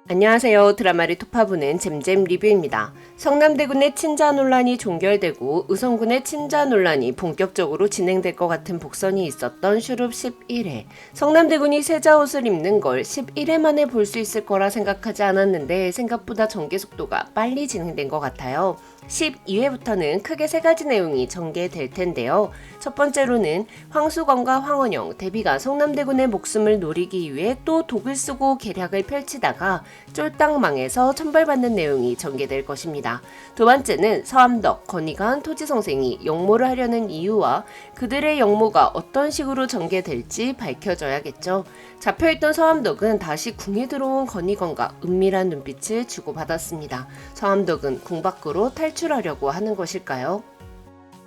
안녕하세요. 드라마를 토파보는 잼잼 리뷰입니다. 성남대군의 친자 논란이 종결되고 의성군의 친자 논란이 본격적으로 진행될 것 같은 복선이 있었던 슈룹 11회. 성남대군이 세자 옷을 입는 걸 11회 만에 볼 수 있을 거라 생각하지 않았는데 생각보다 전개 속도가 빨리 진행된 것 같아요. 12회부터는 크게 세 가지 내용이 전개될 텐데요. 첫 번째로는 황수건과 황원영, 대비가 성남대군의 목숨을 노리기 위해 또 독을 쓰고 계략을 펼치다가 쫄딱 망해서 천벌받는 내용이 전개될 것입니다. 두 번째는 서암덕, 건의관, 토지성생이 역모를 하려는 이유와 그들의 역모가 어떤 식으로 전개될지 밝혀져야겠죠. 잡혀있던 서암덕은 다시 궁에 들어온 건의관과 은밀한 눈빛을 주고받았습니다. 서암덕은 궁 밖으로 탈출하려고 하는 것일까요?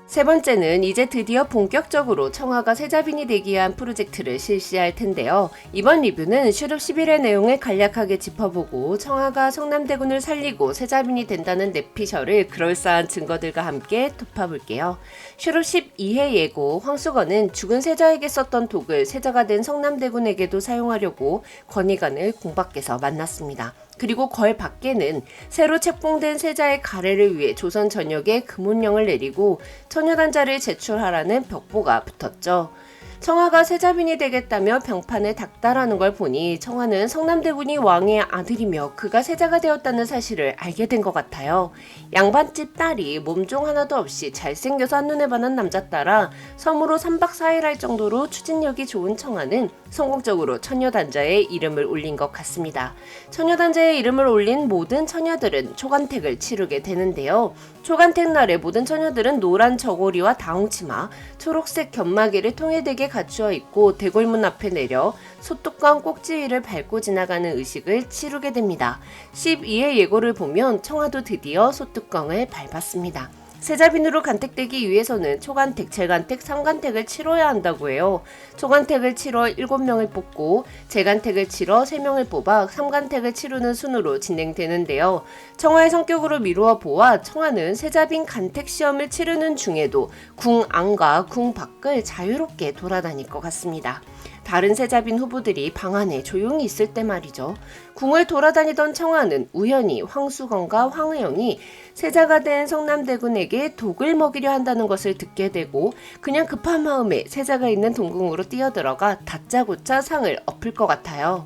세 번째는 이제 드디어 본격적으로 청하가 세자빈이 되기 위한 프로젝트를 실시할 텐데요. 이번 리뷰는 슈룹 11회 내용을 간략하게 짚어보고 청하가 성남대군을 살리고 세자빈이 된다는 내피셜을 그럴싸한 증거들과 함께 톱파볼게요. 슈룹 12회 예고 황수건은 죽은 세자에게 썼던 독을 세자가 된 성남대군에게도 사용하려고 건의관을 궁 밖에서 만났습니다. 그리고 걸 밖에는 새로 책봉된 세자의 가래를 위해 조선 전역에 금운령을 내리고 처녀단자를 제출하라는 벽보가 붙었죠. 청하가 세자빈이 되겠다며 병판을 닥달하는 걸 보니 청하는 성남대군이 왕의 아들이며 그가 세자가 되었다는 사실을 알게 된 것 같아요. 양반집 딸이 몸종 하나도 없이 잘생겨서 한눈에 반한 남자따라 섬으로 3박 4일 할 정도로 추진력이 좋은 청하는 성공적으로 처녀단자에 이름을 올린 것 같습니다. 처녀단자에 이름을 올린 모든 처녀들은 초간택을 치르게 되는데요. 초간택 날에 모든 처녀들은 노란 저고리와 다홍치마, 초록색 견마개를 통일되게 갖추어 있고 대궐문 앞에 내려 소뚜껑 꼭지 위를 밟고 지나가는 의식을 치르게 됩니다. 12회 예고를 보면 청하도 드디어 소뚜껑을 밟았습니다. 세자빈으로 간택되기 위해서는 초간택, 재간택, 삼간택을 치러야 한다고 해요. 초간택을 치러 7명을 뽑고 재간택을 치러 3명을 뽑아 삼간택을 치르는 순으로 진행되는데요. 청하의 성격으로 미루어 보아 청하는 세자빈 간택 시험을 치르는 중에도 궁 안과 궁 밖을 자유롭게 돌아다닐 것 같습니다. 다른 세자빈 후보들이 방 안에 조용히 있을 때 말이죠. 궁을 돌아다니던 청하는 우연히 황수건과 황의영이 세자가 된 성남대군에게 독을 먹이려 한다는 것을 듣게 되고 그냥 급한 마음에 세자가 있는 동궁으로 뛰어들어가 다짜고짜 상을 엎을 것 같아요.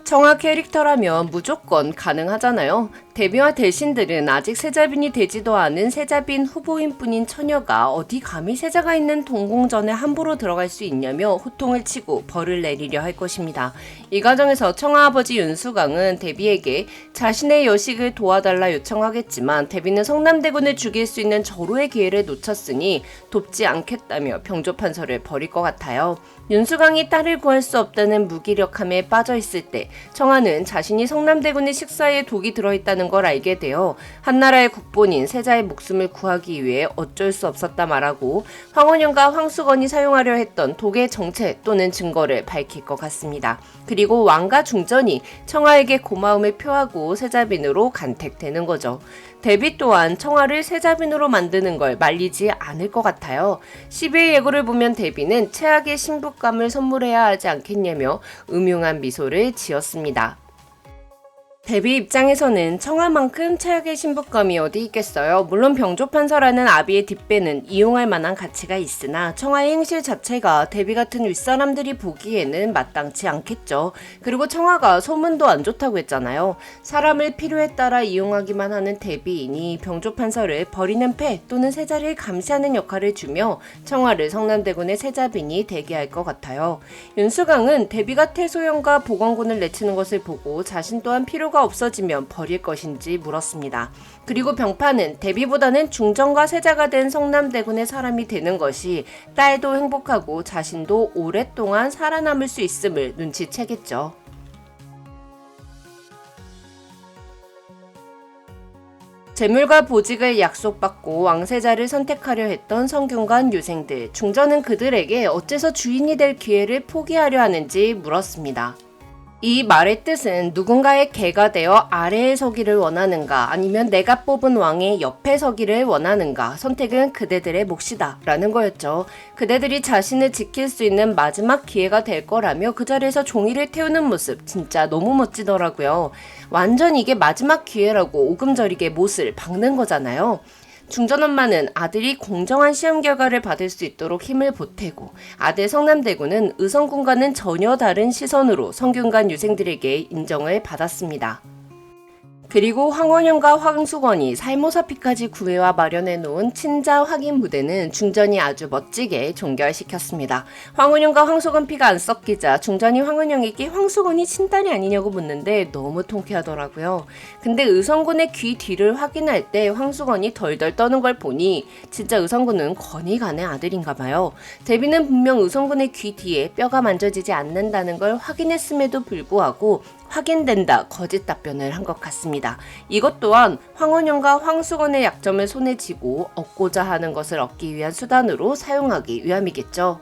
청하 캐릭터라면 무조건 가능하잖아요. 데뷔와 대신들은 아직 세자빈이 되지도 않은 세자빈 후보인 뿐인 처녀가 어디 감히 세자가 있는 동궁전에 함부로 들어갈 수 있냐며 호통을 치고 벌을 내리려 할 것입니다. 이 과정에서 청하 아버지 윤수강은 데뷔에게 자신의 여식을 도와달라 요청하겠지만 데뷔는 성남대군을 죽일 수 있는 절호의 기회를 놓쳤으니 돕지 않겠다며 병조판서를 벌일 것 같아요. 윤수강이 딸을 구할 수 없다는 무기력함에 빠져있을 때 청하는 자신이 성남대군의 식사에 독이 들어있다는 걸 알게 되어 한나라의 국본인 세자의 목숨을 구하기 위해 어쩔 수 없었다 말하고 황원영과 황수건이 사용하려 했던 독의 정체 또는 증거를 밝힐 것 같습니다. 그리고 왕과 중전이 청하에게 고마움을 표하고 세자빈으로 간택되는 거죠. 데뷔 또한 청하를 세자빈으로 만드는 걸 말리지 않을 것 같아요. 12회 예고를 보면 데뷔는 최악의 신부감을 선물해야 하지 않겠냐며 음흉한 미소를 지었습니다. 데뷔 입장에서는 청하만큼 최악의 신부감이 어디 있겠어요. 물론 병조판서라는 아비의 뒷배는 이용할 만한 가치가 있으나 청하의 행실 자체가 데뷔 같은 윗사람들이 보기에는 마땅치 않겠죠. 그리고 청하가 소문도 안 좋다고 했잖아요. 사람을 필요에 따라 이용하기만 하는 데뷔인이 병조판서를 버리는 패 또는 세자를 감시하는 역할을 주며 청하를 성남대군의 세자빈이 되게 할 것 같아요. 윤수강은 데뷔가 태소영과 보건군을 내치는 것을 보고 자신 또한 필요가 없어지면 버릴 것인지 물었습니다. 그리고 병파는 데뷔보다는 중전과 세자가 된 성남대군의 사람이 되는 것이 딸도 행복하고 자신도 오랫동안 살아남을 수 있음을 눈치채겠죠. 재물과 보직을 약속받고 왕세자를 선택하려 했던 성균관 유생들, 중전은 그들에게 어째서 주인이 될 기회를 포기하려 하는지 물었습니다. 이 말의 뜻은 누군가의 개가 되어 아래에 서기를 원하는가 아니면 내가 뽑은 왕의 옆에 서기를 원하는가 선택은 그대들의 몫이다 라는 거였죠. 그대들이 자신을 지킬 수 있는 마지막 기회가 될 거라며 그 자리에서 종이를 태우는 모습 진짜 너무 멋지더라고요. 완전 이게 마지막 기회라고 오금저리게 못을 박는 거잖아요. 중전 엄마는 아들이 공정한 시험 결과를 받을 수 있도록 힘을 보태고 아들 성남대군은 의성군과는 전혀 다른 시선으로 성균관 유생들에게 인정을 받았습니다. 그리고 황원영과 황수건이 살모사피까지 구해와 마련해 놓은 친자 확인 무대는 중전이 아주 멋지게 종결시켰습니다. 황원영과 황수건 피가 안 섞이자 중전이 황원영에게 황수건이 친딸이 아니냐고 묻는데 너무 통쾌하더라고요. 근데 의성군의 귀 뒤를 확인할 때 황수건이 덜덜 떠는 걸 보니 진짜 의성군은 권위간의 아들인가 봐요. 대비는 분명 의성군의 귀 뒤에 뼈가 만져지지 않는다는 걸 확인했음에도 불구하고 확인된다 거짓 답변을 한 것 같습니다. 이것 또한 황원영과 황수건의 약점을 손에 쥐고 얻고자 하는 것을 얻기 위한 수단으로 사용하기 위함이겠죠.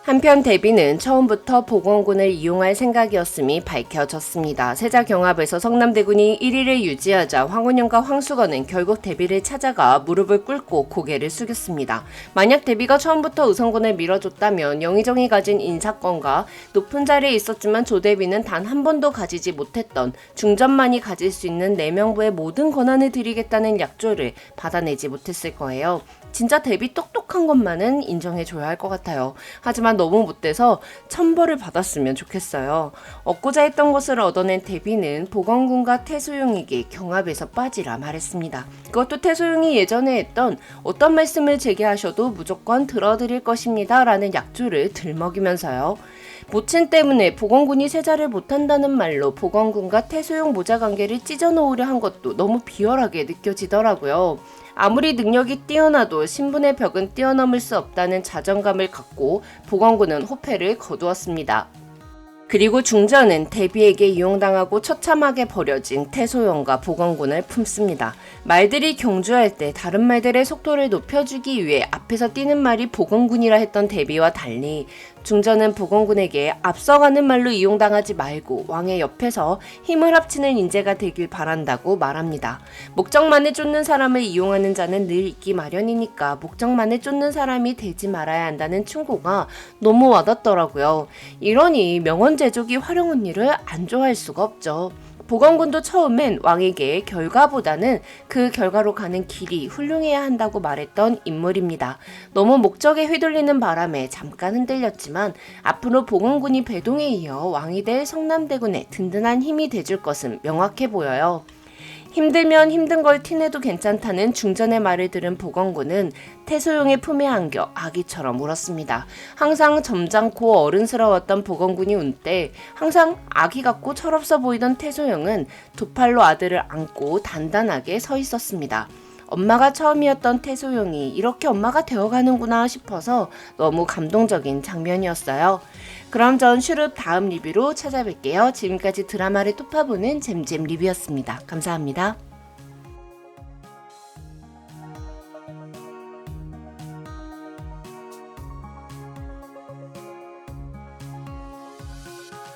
한편 대비는 처음부터 보건군을 이용할 생각이었음이 밝혀졌습니다. 세자 경합에서 성남대군이 1위를 유지하자 황원영과 황수건은 결국 대비를 찾아가 무릎을 꿇고 고개를 숙였습니다. 만약 대비가 처음부터 의성군을 밀어줬다면 영의정이 가진 인사권과 높은 자리에 있었지만 조대비는 단 한 번도 가지지 못했던 중전만이 가질 수 있는 내명부의 모든 권한을 드리겠다는 약조를 받아내지 못했을 거예요. 진짜 대비 똑똑한 것만은 인정해줘야 할 것 같아요. 하지만 너무 못돼서 천벌을 받았으면 좋겠어요. 얻고자 했던 것을 얻어낸 대비는 보건군과 태소용에게 경합에서 빠지라 말했습니다. 그것도 태소용이 예전에 했던 어떤 말씀을 제기하셔도 무조건 들어드릴 것입니다 라는 약조를 들먹이면서요. 모친 때문에 보건군이 세자를 못한다는 말로 보건군과 태소용 모자관계를 찢어놓으려 한 것도 너무 비열하게 느껴지더라고요. 아무리 능력이 뛰어나도 신분의 벽은 뛰어넘을 수 없다는 자존감을 갖고 보건군은 호패를 거두었습니다. 그리고 중전은 대비에게 이용당하고 처참하게 버려진 태소영과 보건군을 품습니다. 말들이 경주할 때 다른 말들의 속도를 높여주기 위해 앞에서 뛰는 말이 보건군이라 했던 대비와 달리 중전은 보건군에게 앞서가는 말로 이용당하지 말고 왕의 옆에서 힘을 합치는 인재가 되길 바란다고 말합니다. 목적만을 쫓는 사람을 이용하는 자는 늘 있기 마련이니까 목적만을 쫓는 사람이 되지 말아야 한다는 충고가 너무 와닿더라고요. 이러니 명원제족이 활용 일을 안 좋아할 수가 없죠. 보건군도 처음엔 왕에게 결과보다는 그 결과로 가는 길이 훌륭해야 한다고 말했던 인물입니다. 너무 목적에 휘둘리는 바람에 잠깐 흔들렸지만 앞으로 보건군이 배동에 이어 왕이 될 성남대군의 든든한 힘이 돼줄 것은 명확해 보여요. 힘들면 힘든 걸 티내도 괜찮다는 중전의 말을 들은 보건군은 태소용의 품에 안겨 아기처럼 울었습니다. 항상 점잖고 어른스러웠던 보건군이 운 때 항상 아기 같고 철없어 보이던 태소용은 두 팔로 아들을 안고 단단하게 서 있었습니다. 엄마가 처음이었던 태소용이 이렇게 엄마가 되어가는구나 싶어서 너무 감동적인 장면이었어요. 그럼 전 슈룹 다음 리뷰로 찾아뵐게요. 지금까지 드라마를 톱파보는 잼잼 리뷰였습니다. 감사합니다.